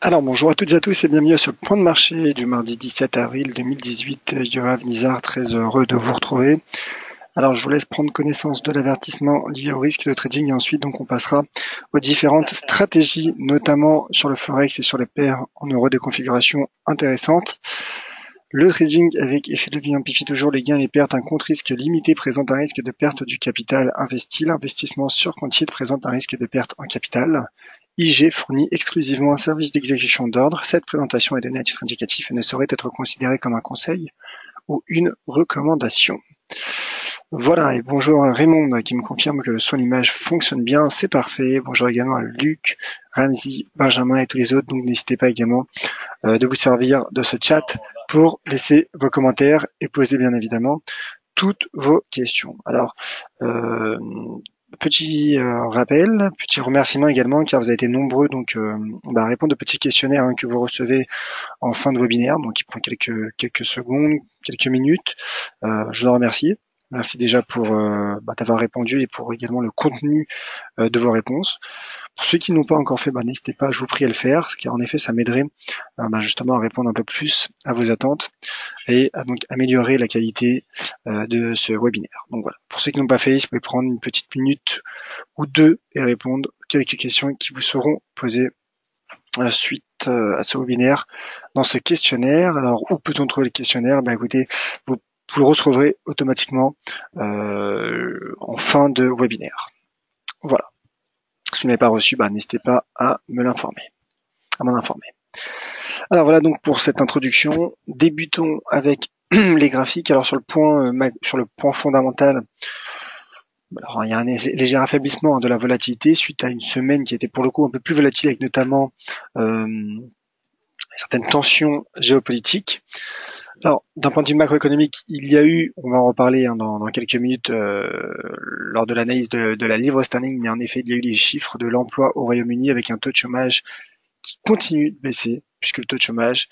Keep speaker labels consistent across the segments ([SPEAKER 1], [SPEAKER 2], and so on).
[SPEAKER 1] Alors bonjour à toutes et à tous et bienvenue à ce point de marché du mardi 17 avril 2018. Yoav Nizar, très heureux de vous retrouver. Alors je vous laisse prendre connaissance de l'avertissement lié au risque de trading et ensuite donc on passera aux différentes stratégies, notamment sur le Forex et sur les paires en euros, des configurations intéressantes. Le trading avec effet de levier amplifie toujours les gains et les pertes. Un compte risque limité présente un risque de perte du capital investi. L'investissement sur compte titre présente un risque de perte en capital. IG fournit exclusivement un service d'exécution d'ordre. Cette présentation est donnée à titre indicatif et ne saurait être considérée comme un conseil ou une recommandation. Voilà, et bonjour à Raymond qui me confirme que le son et l'image fonctionnent bien, c'est parfait. Bonjour également à Luc, Ramzi, Benjamin et tous les autres. Donc n'hésitez pas également de vous servir de ce chat pour laisser vos commentaires et poser bien évidemment toutes vos questions. Alors, petit rappel, petit remerciement également, car vous avez été nombreux donc à répondre au petit questionnaire que vous recevez en fin de webinaire, donc il prend quelques secondes, quelques minutes. Je vous en remercie. Merci déjà pour d'avoir répondu et pour également le contenu de vos réponses. Pour ceux qui n'ont pas encore fait, n'hésitez pas, je vous prie à le faire, car en effet ça m'aiderait justement à répondre un peu plus à vos attentes et à donc améliorer la qualité de ce webinaire. Donc voilà, pour ceux qui n'ont pas fait, vous pouvez prendre une petite minute ou deux et répondre aux quelques questions qui vous seront posées suite à ce webinaire dans ce questionnaire. Alors où peut-on trouver le questionnaire? Écoutez, vous le retrouverez automatiquement en fin de webinaire. Voilà. Si vous ne l'avez pas reçu, n'hésitez pas à m'en informer. Alors voilà donc pour cette introduction. Débutons avec les graphiques. Alors sur le point fondamental, alors il y a un léger affaiblissement de la volatilité suite à une semaine qui était pour le coup un peu plus volatile avec notamment certaines tensions géopolitiques. Alors, d'un point de vue macroéconomique, il y a eu, on va en reparler dans quelques minutes lors de l'analyse de la livre sterling, mais en effet, il y a eu les chiffres de l'emploi au Royaume-Uni avec un taux de chômage qui continue de baisser, puisque le taux de chômage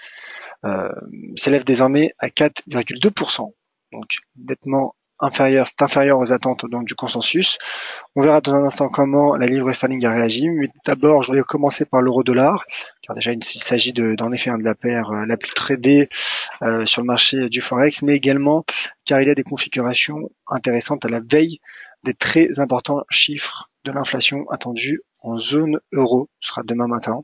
[SPEAKER 1] s'élève désormais à 4,2%, donc nettement inférieur, c'est inférieur aux attentes donc du consensus. On verra dans un instant comment la livre sterling a réagi, mais d'abord je voulais commencer par l'euro-dollar, car déjà il s'agit d'en effet de la paire la plus tradée sur le marché du Forex, mais également car il y a des configurations intéressantes à la veille des très importants chiffres de l'inflation attendus en zone euro, ce sera demain matin,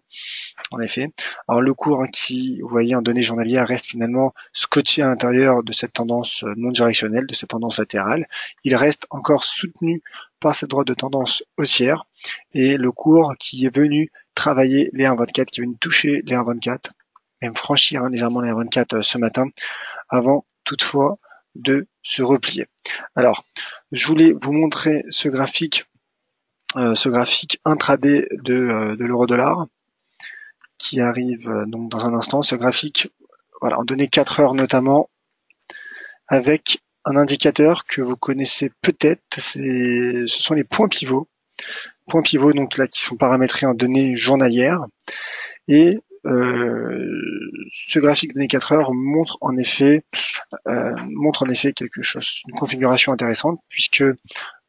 [SPEAKER 1] en effet. Alors le cours qui, vous voyez, en données journalières reste finalement scotché à l'intérieur de cette tendance non directionnelle, de cette tendance latérale. Il reste encore soutenu par cette droite de tendance haussière et le cours qui est venu travailler les 1,24, qui est venu toucher les 1,24, même franchir légèrement les 1,24 ce matin, avant toutefois de se replier. Alors, je voulais vous montrer ce graphique intraday de l'euro-dollar qui arrive donc dans un instant. Ce graphique, voilà, en données 4 heures notamment, avec un indicateur que vous connaissez peut-être, ce sont les points pivots. Points pivots donc là qui sont paramétrés en données journalières. Et ce graphique données 4 heures montre en effet quelque chose, une configuration intéressante, puisque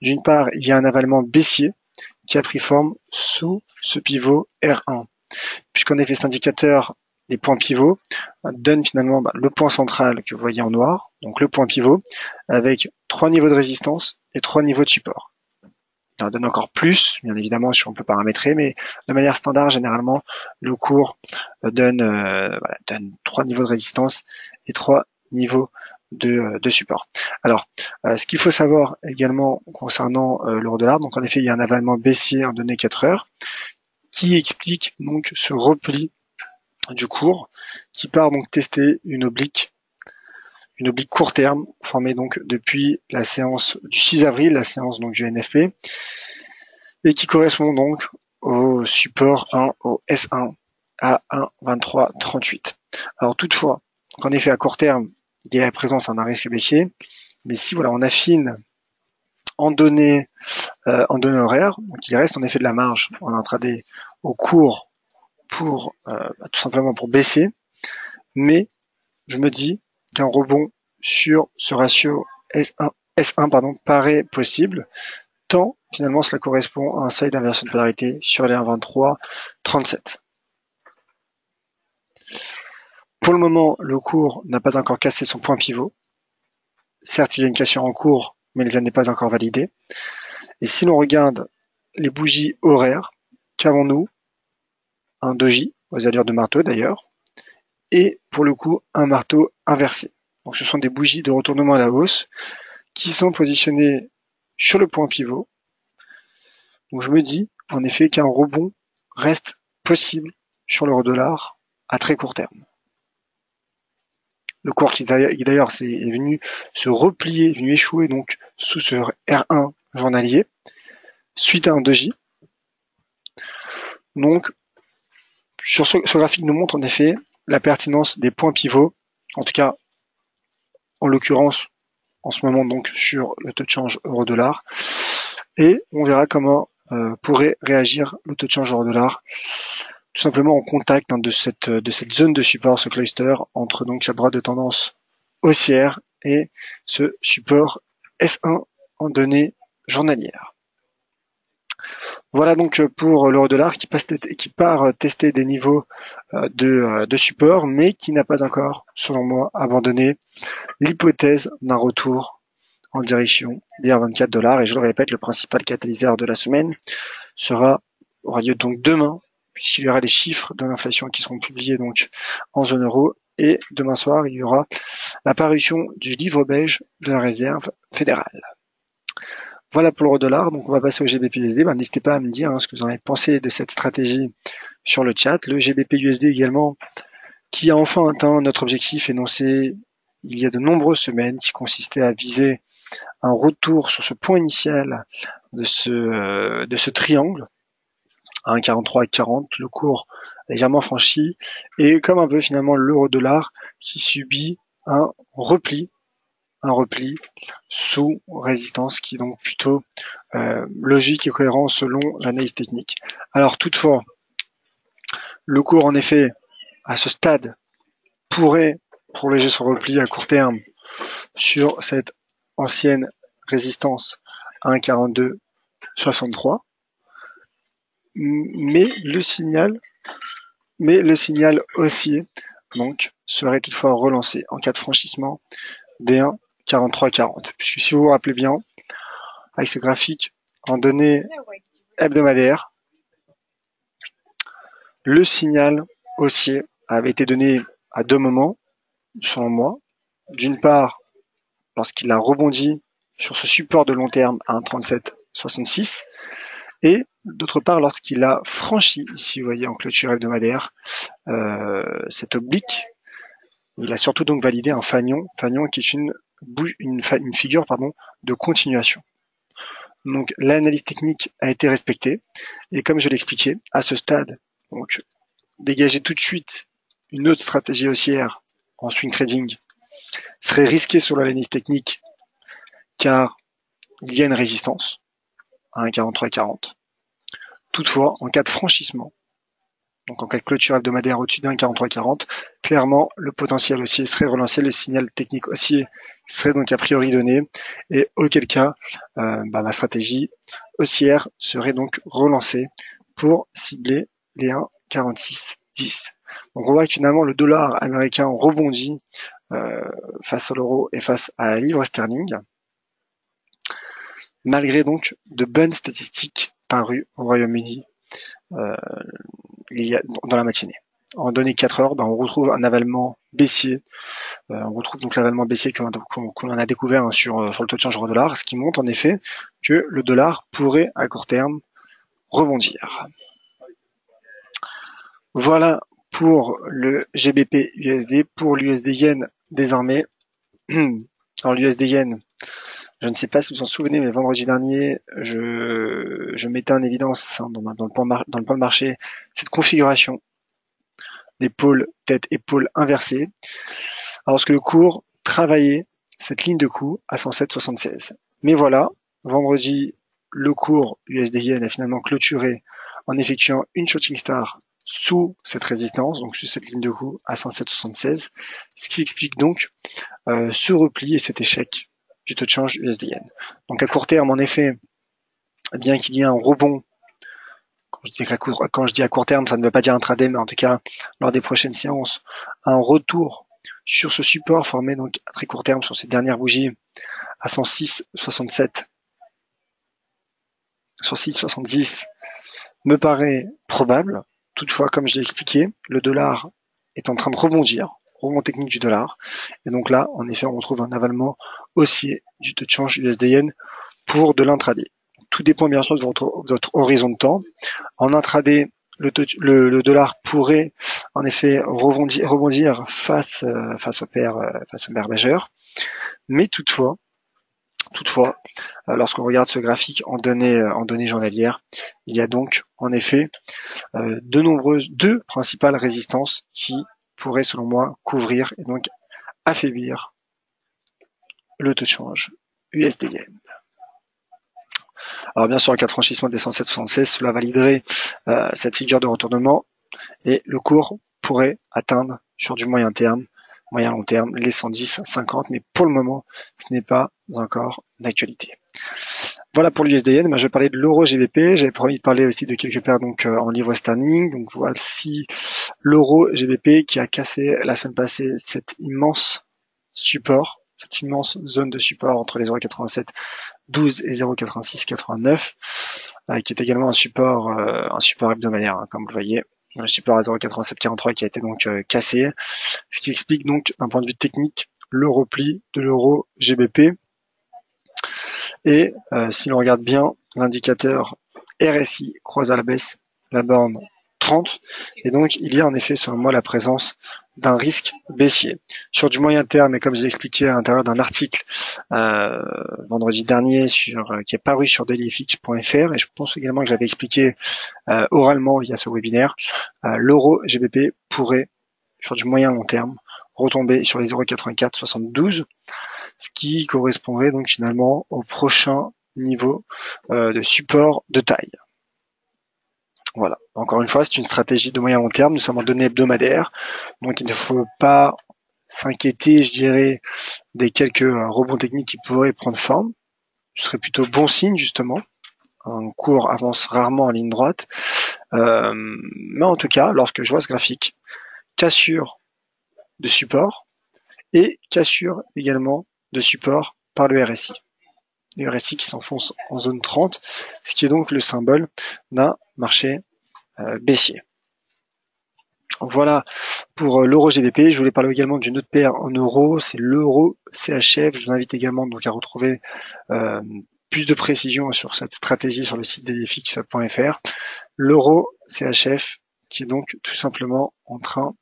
[SPEAKER 1] d'une part il y a un avalement baissier qui a pris forme sous ce pivot R1. Puisqu'en effet cet indicateur, les points pivots, donne finalement le point central que vous voyez en noir, donc le point pivot, avec 3 niveaux de résistance et 3 niveaux de support. Il en donne encore plus, bien évidemment, si on peut paramétrer, mais de manière standard, généralement, le cours donne 3 niveaux de résistance et 3 niveaux de support. Alors, ce qu'il faut savoir également concernant l'euro-dollar, donc en effet, il y a un avalement baissier en données 4 heures qui explique donc ce repli du cours qui part donc tester une oblique court terme formée donc depuis la séance du 6 avril, la séance donc du NFP, et qui correspond donc au support 1, au S1 à 1,2338. Alors toutefois, en effet à court terme, il y a la présence d'un risque baissier, mais si voilà on affine en données horaires, donc il reste en effet de la marge en intraday au cours pour tout simplement pour baisser, mais je me dis qu'un rebond sur ce ratio S1 paraît possible, tant finalement cela correspond à un seuil d'inversion de polarité sur les 1,2337. Pour le moment, le cours n'a pas encore cassé son point pivot. Certes, il y a une cassure en cours, mais elle n'est pas encore validée. Et si l'on regarde les bougies horaires, qu'avons-nous? Un doji, aux allures de marteau d'ailleurs, et pour le coup, un marteau inversé. Donc ce sont des bougies de retournement à la hausse qui sont positionnées sur le point pivot. Donc je me dis, en effet, qu'un rebond reste possible sur l'euro dollar à très court terme. Le cours qui d'ailleurs est venu se replier, est venu échouer donc sous ce R1 journalier suite à un doji. Donc sur ce graphique nous montre en effet la pertinence des points pivots, en tout cas en l'occurrence en ce moment donc sur le taux de change euro-dollar, et on verra comment pourrait réagir le taux de change euro-dollar, tout simplement en contact de cette zone de support, ce cluster entre donc la droite de tendance haussière et ce support S1 en données journalières. Voilà donc pour l'euro-dollar qui part tester des niveaux de support, mais qui n'a pas encore, selon moi, abandonné l'hypothèse d'un retour en direction des 24 $. Et je le répète, le principal catalyseur de la semaine aura lieu donc demain, puisqu'il y aura les chiffres de l'inflation qui seront publiés donc en zone euro. Et demain soir, il y aura la parution du livre beige de la Réserve fédérale. Voilà pour l'euro-dollar. Donc on va passer au GBP-USD. N'hésitez pas à me dire ce que vous en avez pensé de cette stratégie sur le chat. Le GBP-USD également, qui a enfin atteint notre objectif énoncé il y a de nombreuses semaines, qui consistait à viser un retour sur ce point initial de ce triangle à 1,43 et 40, le cours légèrement franchi, et comme un peu finalement l'euro-dollar qui subit un repli sous résistance, qui est donc plutôt logique et cohérent selon l'analyse technique. Alors toutefois, le cours en effet à ce stade pourrait prolonger son repli à court terme sur cette ancienne résistance à 1,4263, mais le signal haussier donc serait toutefois relancé en cas de franchissement des 1,4340, puisque si vous vous rappelez bien, avec ce graphique en données hebdomadaires, le signal haussier avait été donné à deux moments, selon moi. D'une part, lorsqu'il a rebondi sur ce support de long terme à 1,3766, et d'autre part lorsqu'il a franchi, ici vous voyez en clôture hebdomadaire, cette oblique. Il a surtout donc validé un fanion qui est une figure de continuation. Donc l'analyse technique a été respectée, et comme je l'expliquais, à ce stade, donc dégager tout de suite une autre stratégie haussière en swing trading serait risqué sur l'analyse technique, car il y a une résistance à 1,4340. Toutefois, en cas de franchissement, donc en cas de clôture hebdomadaire au-dessus d'un 43,40, clairement le potentiel haussier serait relancé, le signal technique haussier serait donc a priori donné, et auquel cas la stratégie haussière serait donc relancée pour cibler les 1,4610. Donc on voit que finalement le dollar américain rebondit face à l'euro et face à la livre sterling, malgré donc de bonnes statistiques parues au Royaume-Uni dans la matinée. En données 4 heures, on retrouve un avalement baissier. On retrouve donc l'avalement baissier que l'on a découvert sur le taux de change euro-dollar, ce qui montre en effet que le dollar pourrait à court terme rebondir. Voilà pour le GBP USD. Pour l'USD Yen désormais. Alors l'USD Yen, je ne sais pas si vous vous en souvenez, mais vendredi dernier, je mettais en évidence dans le point de marché cette configuration des pôles tête-épaule inversés, alors que le cours travaillait cette ligne de coup à 107,76. Mais voilà, vendredi, le cours USD-Yen a finalement clôturé en effectuant une shorting star sous cette résistance, donc sur cette ligne de coup à 107,76, ce qui explique donc ce repli et cet échec du taux de change USD-Yen. Donc à court terme, en effet, bien qu'il y ait un rebond, quand je dis à court terme, ça ne veut pas dire intraday, mais en tout cas, lors des prochaines séances, un retour sur ce support formé donc à très court terme sur ces dernières bougies à 106,67, 106,70 me paraît probable. Toutefois, comme je l'ai expliqué, le dollar est en train de rebondir, rebond technique du dollar. Et donc là, en effet, on retrouve un avalement haussier du taux de change USD-Yen pour de l'intraday. Tout dépend bien sûr de votre horizon de temps. En intraday, le dollar pourrait en effet rebondir face aux paires majeures. Mais toutefois, lorsqu'on regarde ce graphique en données journalières, il y a donc en effet deux principales résistances qui pourraient selon moi couvrir et donc affaiblir le taux de change USD-Yen. Alors bien sûr, en cas de franchissement des 107,76, cela validerait cette figure de retournement et le cours pourrait atteindre sur du moyen long terme, les 110,50, mais pour le moment, ce n'est pas encore d'actualité. Voilà pour l'USD-Yen. Je vais parler de l'euro GBP. J'avais promis de parler aussi de quelques paires donc en livre sterling. Donc voici l'euro GBP qui a cassé la semaine passée cet immense support, cette immense zone de support entre les 0,8712 et 0,8689, qui est également un support hebdomadaire, hein, comme vous le voyez. Le support à 0,8743 qui a été donc cassé, ce qui explique donc d'un point de vue technique le repli de l'euro GBP. Et si l'on regarde bien, l'indicateur RSI croise à la baisse la borne 30, et donc il y a en effet selon moi la présence d'un risque baissier. Sur du moyen terme, et comme je l'ai expliqué à l'intérieur d'un article vendredi dernier qui est paru sur dailyfx.fr, et je pense également que j'avais expliqué oralement via ce webinaire, l'euro GBP pourrait, sur du moyen long terme, retomber sur les 0,8472, ce qui correspondrait donc finalement au prochain niveau de support de taille. Voilà. Encore une fois, c'est une stratégie de moyen long terme. Nous sommes en données hebdomadaires, donc il ne faut pas s'inquiéter, je dirais, des quelques rebonds techniques qui pourraient prendre forme. Ce serait plutôt bon signe justement. Un cours avance rarement en ligne droite, mais en tout cas, lorsque je vois ce graphique, cassure de support et cassure également de support par le RSI. Le RSI qui s'enfonce en zone 30, ce qui est donc le symbole d'un marché baissier. Voilà pour l'euro GBP. Je voulais parler également d'une autre paire en euros, c'est l'euro CHF. Je vous invite également donc à retrouver plus de précision sur cette stratégie sur le site dailyfx.fr. L'euro CHF qui est donc tout simplement en train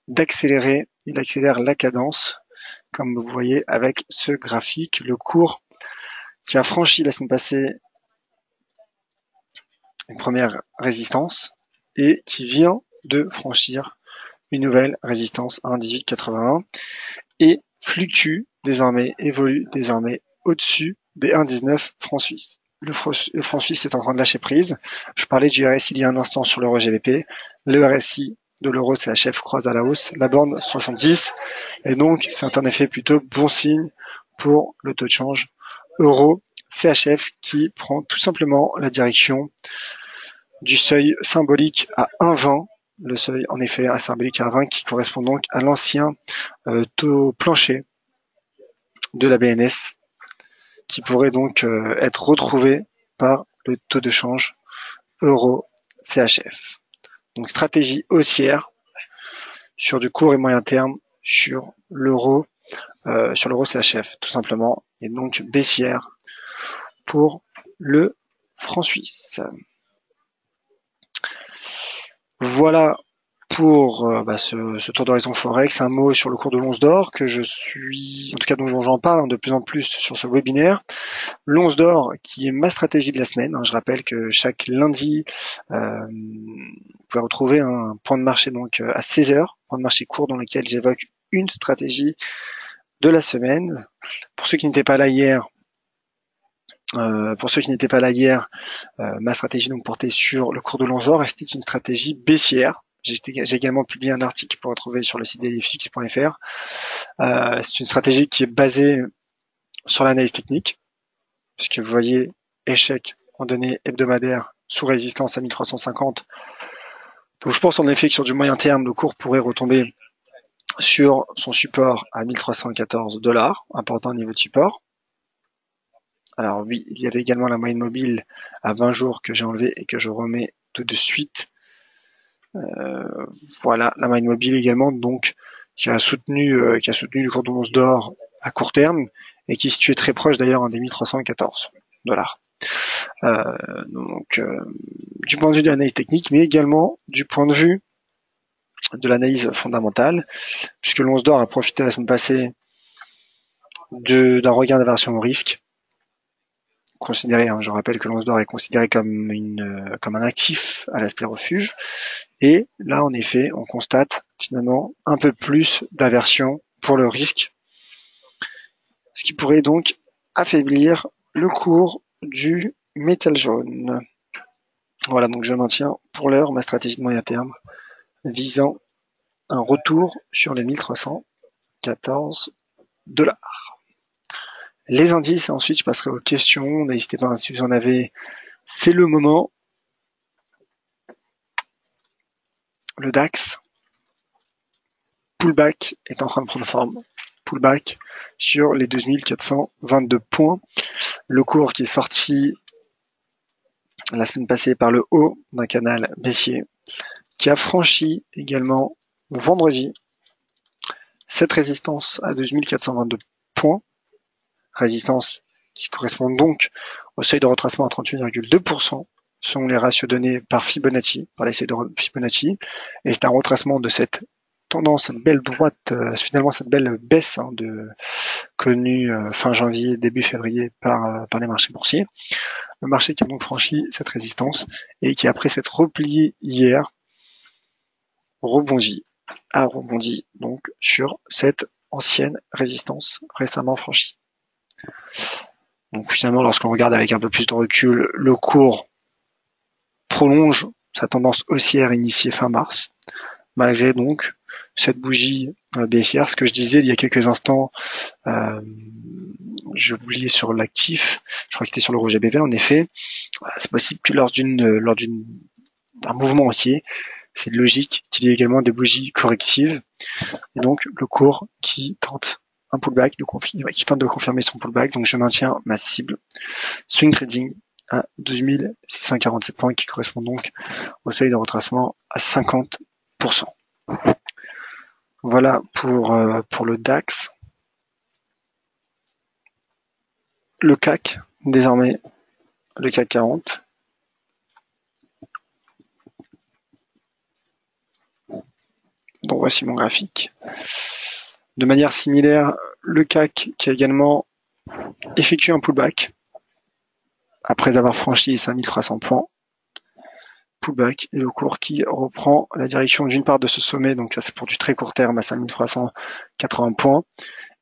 [SPEAKER 1] d'accélérer, il accélère la cadence, comme vous voyez avec ce graphique, le cours qui a franchi la semaine passée une première résistance et qui vient de franchir une nouvelle résistance à 1,1881 et évolue désormais au-dessus des 1,19 francs suisses. Le franc suisse est en train de lâcher prise. Je parlais du RSI il y a un instant sur l'euro GBP. Le RSI de l'euro CHF croise à la hausse, la borne 70, et donc c'est un effet plutôt bon signe pour le taux de change euro CHF qui prend tout simplement la direction du seuil symbolique à 1,20, le seuil en effet à symbolique à 1,20 qui correspond donc à l'ancien taux plancher de la BNS qui pourrait donc être retrouvé par le taux de change euro CHF. Donc stratégie haussière sur du court et moyen terme sur l'euro CHF tout simplement, et donc baissière pour le franc suisse. Voilà pour ce tour d'horizon Forex. Un mot sur le cours de l'once d'or que je suis, en tout cas dont j'en parle de plus en plus sur ce webinaire. L'once d'or qui est ma stratégie de la semaine. Je rappelle que chaque lundi, vous pouvez retrouver un point de marché donc à 16h, point de marché court dans lequel j'évoque une stratégie de la semaine. Pour ceux qui n'étaient pas là hier, ma stratégie donc portait sur le cours de l'once d'or et c'était une stratégie baissière. J'ai également publié un article pour retrouver sur le site dailyfx.fr. C'est une stratégie qui est basée sur l'analyse technique, puisque vous voyez échec en données hebdomadaires sous résistance à 1350. Donc je pense en effet que sur du moyen terme, le cours pourrait retomber sur son support à 1314 $, important niveau de support. Alors oui, il y avait également la moyenne mobile à 20 jours que j'ai enlevé et que je remets tout de suite. Voilà, la moyenne mobile également, donc qui a soutenu le cours de l'once d'or à court terme et qui se situait très proche d'ailleurs des 1314 $. Donc du point de vue de l'analyse technique, mais également du point de vue de l'analyse fondamentale, puisque l'once d'or a profité la semaine passée d'un regain d'aversion au risque. Considéré, je rappelle que l'once d'or est considéré comme un actif à l'aspect refuge. Et là, en effet, on constate finalement un peu plus d'aversion pour le risque, ce qui pourrait donc affaiblir le cours du métal jaune. Voilà, donc je maintiens pour l'heure ma stratégie de moyen terme visant un retour sur les 1314 $. Les indices, ensuite je passerai aux questions. N'hésitez pas si vous en avez, c'est le moment. Le DAX, pullback est en train de prendre forme. Pullback sur les 2422 points. Le cours qui est sorti la semaine passée par le haut d'un canal baissier, qui a franchi également vendredi cette résistance à 2422 points. Résistance qui correspond donc au seuil de retracement à 38,2% selon les ratios donnés par Fibonacci, par les seuils de Fibonacci. Et c'est un retracement de cette tendance, cette belle droite, finalement cette belle baisse connue fin janvier, début février par les marchés boursiers. Le marché qui a donc franchi cette résistance et qui, après s'être replié hier, a rebondi donc sur cette ancienne résistance récemment franchie. Donc finalement, lorsqu'on regarde avec un peu plus de recul, le cours prolonge sa tendance haussière initiée fin mars, malgré donc cette bougie baissière. Ce que je disais il y a quelques instants, j'ai oublié sur l'actif, je crois que c'était sur l'euro GBP, en effet, c'est possible que lors d'un mouvement haussier, c'est logique qu'il y ait également des bougies correctives, et donc le cours qui tente un pullback, qui tente de confirmer son pullback. Donc je maintiens ma cible swing trading à 2647 points, qui correspond donc au seuil de retracement à 50%. Voilà pour le DAX. Le CAC, désormais le CAC 40. Donc voici mon graphique. De manière similaire, le CAC qui a également effectué un pullback après avoir franchi les 5300 points. Pullback et le cours qui reprend la direction d'une part de ce sommet, donc ça c'est pour du très court terme à 5380 points,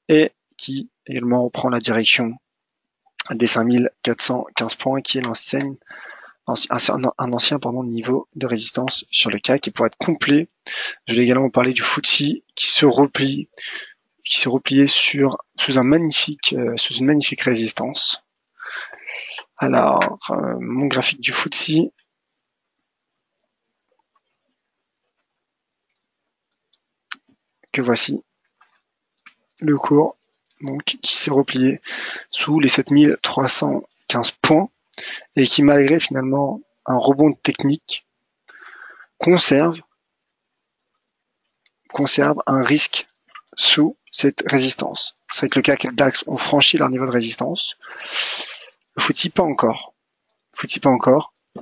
[SPEAKER 1] et qui également reprend la direction des 5415 points, qui est un ancien niveau de résistance sur le CAC. Et pour être complet, je vais également parler du FTSE qui se repliait sous une magnifique résistance. Alors, mon graphique du FTSE, que voici, le cours donc qui s'est replié sous les 7315 points et qui, malgré finalement un rebond technique, conserve un risque sous cette résistance. C'est vrai que le CAC et le DAX ont franchi leur niveau de résistance. Le FTSE pas encore,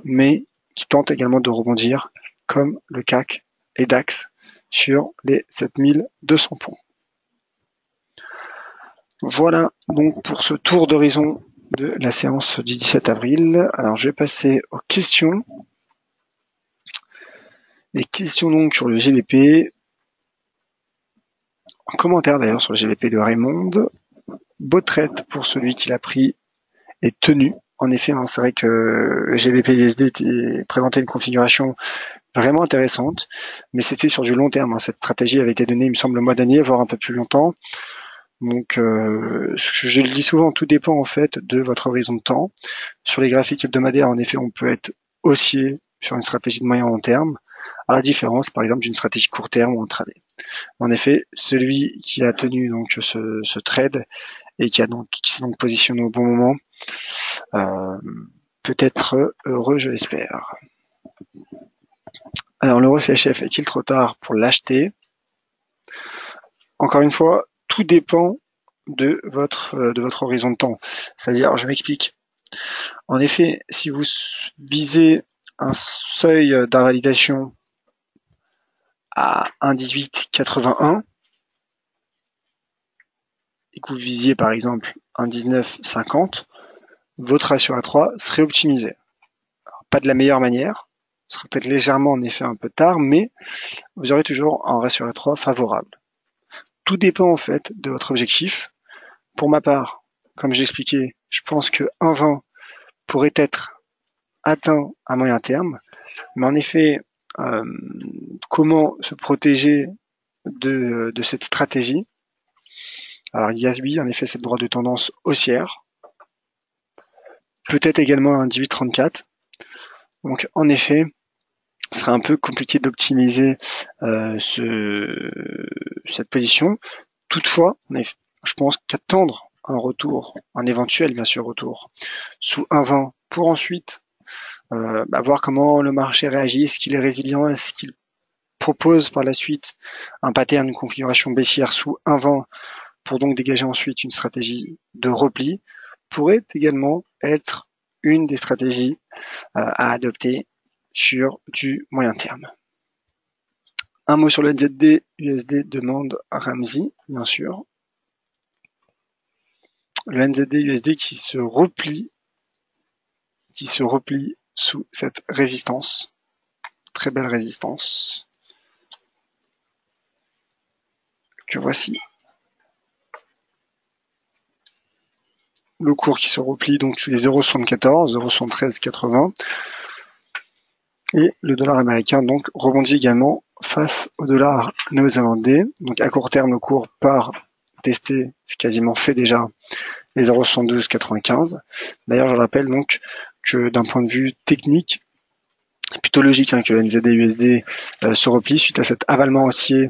[SPEAKER 1] mais qui tente également de rebondir comme le CAC et DAX sur les 7200 points. Voilà donc pour ce tour d'horizon de la séance du 17 avril. Alors je vais passer aux questions. Les questions donc sur le GBP. En commentaire d'ailleurs sur le GBP de Raymond. Beau trade pour celui qui l'a pris et tenu. En effet, c'est vrai que le GBP-USD présentait une configuration vraiment intéressante, mais c'était sur du long terme. Cette stratégie avait été donnée, il me semble, le mois dernier, voire un peu plus longtemps. Donc, je le dis souvent, tout dépend en fait de votre horizon de temps. Sur les graphiques hebdomadaires, en effet, on peut être haussier sur une stratégie de moyen long terme, à la différence par exemple d'une stratégie court terme ou intraday. En effet, celui qui a tenu donc ce trade et qui s'est donc positionné au bon moment peut être heureux, je l'espère. Alors l'euro CHF, est-il trop tard pour l'acheter? Encore une fois, tout dépend de votre horizon de temps. C'est-à-dire, je m'explique. En effet, si vous visez un seuil d'invalidation à 1,1881 et que vous visiez par exemple 1,1950, votre ratio A3 serait optimisé. Alors, pas de la meilleure manière, ce sera peut-être légèrement en effet un peu tard, mais vous aurez toujours un ratio A3 favorable. Tout dépend en fait de votre objectif. Pour ma part, comme j'expliquais, je pense que 1,20 pourrait être atteint à moyen terme, mais en effet, comment se protéger de cette stratégie? Alors il y a oui, en effet, cette droite de tendance haussière, peut-être également un 18,34. Donc en effet, ce serait un peu compliqué d'optimiser cette position. Toutefois, je pense qu'attendre un retour, un éventuel bien sûr retour, sous 1,20 pour ensuite voir comment le marché réagit, est-ce qu'il est résilient, est-ce qu'il propose par la suite un pattern, une configuration baissière sous 1,20 pour donc dégager ensuite une stratégie de repli, pourrait également être une des stratégies à adopter sur du moyen terme. Un mot sur le NZD USD, demande Ramsey, bien sûr. Le NZD USD qui se replie sous cette résistance. Très belle résistance. Que voici. Le cours qui se replie donc sous les 0,74, 0,7380. Et le dollar américain donc rebondit également face au dollar néo-zélandais. Donc à court terme, le cours part tester, c'est quasiment fait déjà, les 0,7295. D'ailleurs, je rappelle donc que d'un point de vue technique, c'est plutôt logique que le NZD-USD se replie suite à cet avalement haussier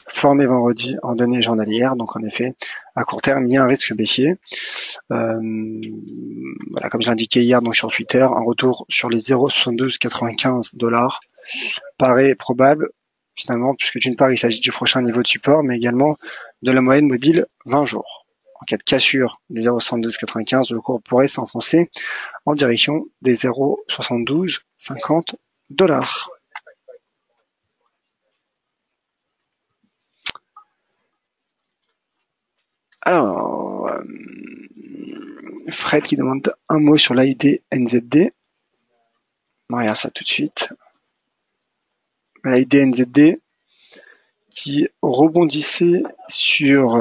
[SPEAKER 1] formé vendredi en données journalières. Donc en effet, à court terme, il y a un risque baissier. Voilà, comme je l'indiquais hier donc sur Twitter, un retour sur les 0,7295 $ paraît probable finalement, puisque d'une part il s'agit du prochain niveau de support, mais également de la moyenne mobile 20 jours. En cas de cassure des 0,7295, le cours pourrait s'enfoncer en direction des 0,7250 $. Alors, Fred qui demande un mot sur l'AUD NZD. On regarde ça tout de suite. L'AUD NZD qui rebondissait sur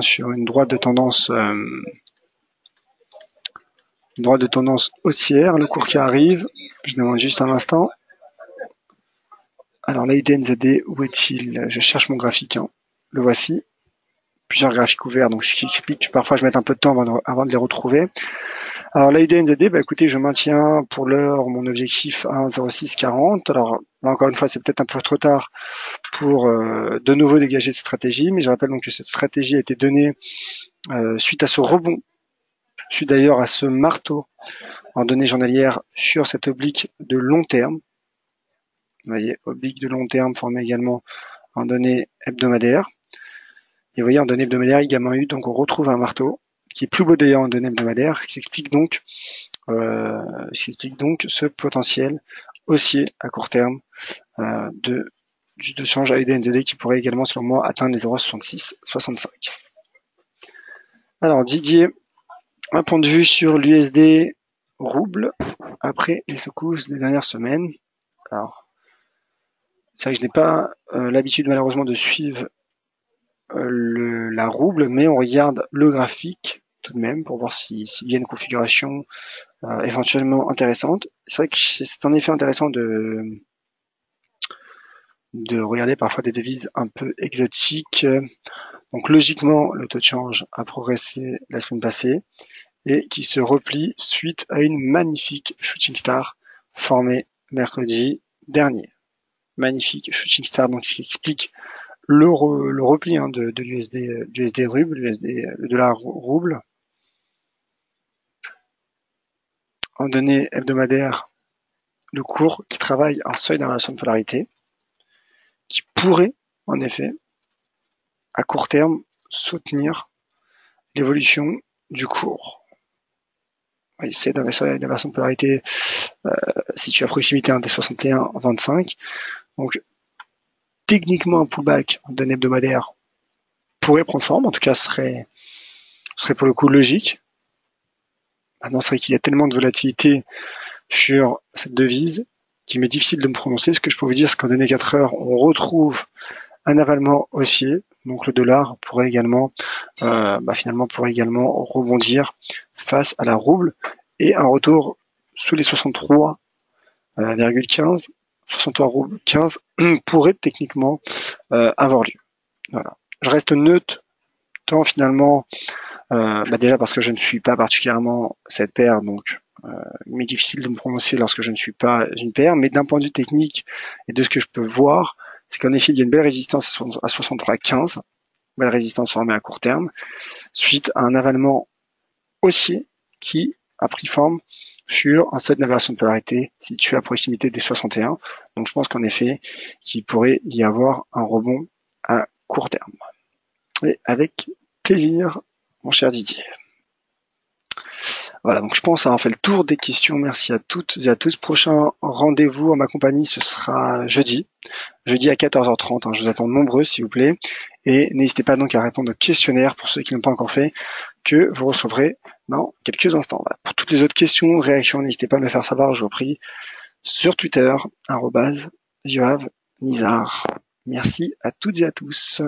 [SPEAKER 1] sur une droite de tendance haussière. Le cours qui arrive, je demande juste un instant. Alors l'AUD NZD, où est-il? Je cherche mon graphique, le voici. Plusieurs graphiques ouverts, donc ce qui explique que parfois je mette un peu de temps avant de les retrouver. Alors l'AUD NZD, écoutez, je maintiens pour l'heure mon objectif à 1,0640. Alors là encore une fois, c'est peut-être un peu trop tard pour de nouveau dégager cette stratégie, mais je rappelle donc que cette stratégie a été donnée suite à ce rebond, suite d'ailleurs à ce marteau en données journalières sur cette oblique de long terme. Vous voyez, oblique de long terme formée également en données hebdomadaires. Et vous voyez, en données hebdomadaires, également eu, donc on retrouve un marteau qui est plus beau d'ailleurs en données hebdomadaires, qui s'explique donc ce potentiel haussier à court terme de change AUD NZD qui pourrait également, selon moi, atteindre les 0,6665. Alors Didier, un point de vue sur l'USD rouble après les secousses des dernières semaines. Alors, c'est vrai que je n'ai pas l'habitude malheureusement de suivre la rouble, mais on regarde le graphique tout de même pour voir s'il y a une configuration éventuellement intéressante. C'est vrai que c'est en effet intéressant de regarder parfois des devises un peu exotiques. Donc logiquement, le taux de change a progressé la semaine passée et qui se replie suite à une magnifique shooting star formée mercredi dernier. Magnifique shooting star, donc qui explique le repli de l'USD ruble, le dollar rouble. En données hebdomadaires, le cours qui travaille un seuil d'inversion de polarité, qui pourrait, en effet, à court terme, soutenir l'évolution du cours. Oui, c'est d'inversion de polarité situé à proximité des 61,25. Donc, techniquement, un pullback en données hebdomadaires pourrait prendre forme, en tout cas, serait pour le coup logique. Maintenant, c'est vrai qu'il y a tellement de volatilité sur cette devise qu'il m'est difficile de me prononcer. Ce que je peux vous dire, c'est qu'en données 4 heures, on retrouve un avalement haussier. Donc le dollar pourrait également, finalement, rebondir face à la rouble et un retour sous les 63,15, 63 roubles 15 pourrait techniquement avoir lieu. Voilà. Je reste neutre tant finalement, déjà parce que je ne suis pas particulièrement cette paire, donc il m'est difficile de me prononcer lorsque je ne suis pas une paire, mais d'un point de vue technique et de ce que je peux voir, c'est qu'en effet il y a une belle résistance à 63,15, belle résistance formée à court terme, suite à un avalement haussier qui a pris forme sur un seuil d'inversion de polarité situé à proximité des 61. Donc je pense qu'en effet, qu'il pourrait y avoir un rebond à court terme. Et avec plaisir, mon cher Didier. Voilà, donc je pense avoir fait le tour des questions. Merci à toutes et à tous. Prochain rendez-vous en ma compagnie, ce sera jeudi à 14h30. Je vous attends nombreux, s'il vous plaît. Et n'hésitez pas donc à répondre au questionnaire pour ceux qui ne l'ont pas encore fait, que vous recevrez dans quelques instants. Voilà. Pour toutes les autres questions, réactions, n'hésitez pas à me faire savoir, je vous prie, sur Twitter, @yoavnizar. Merci à toutes et à tous.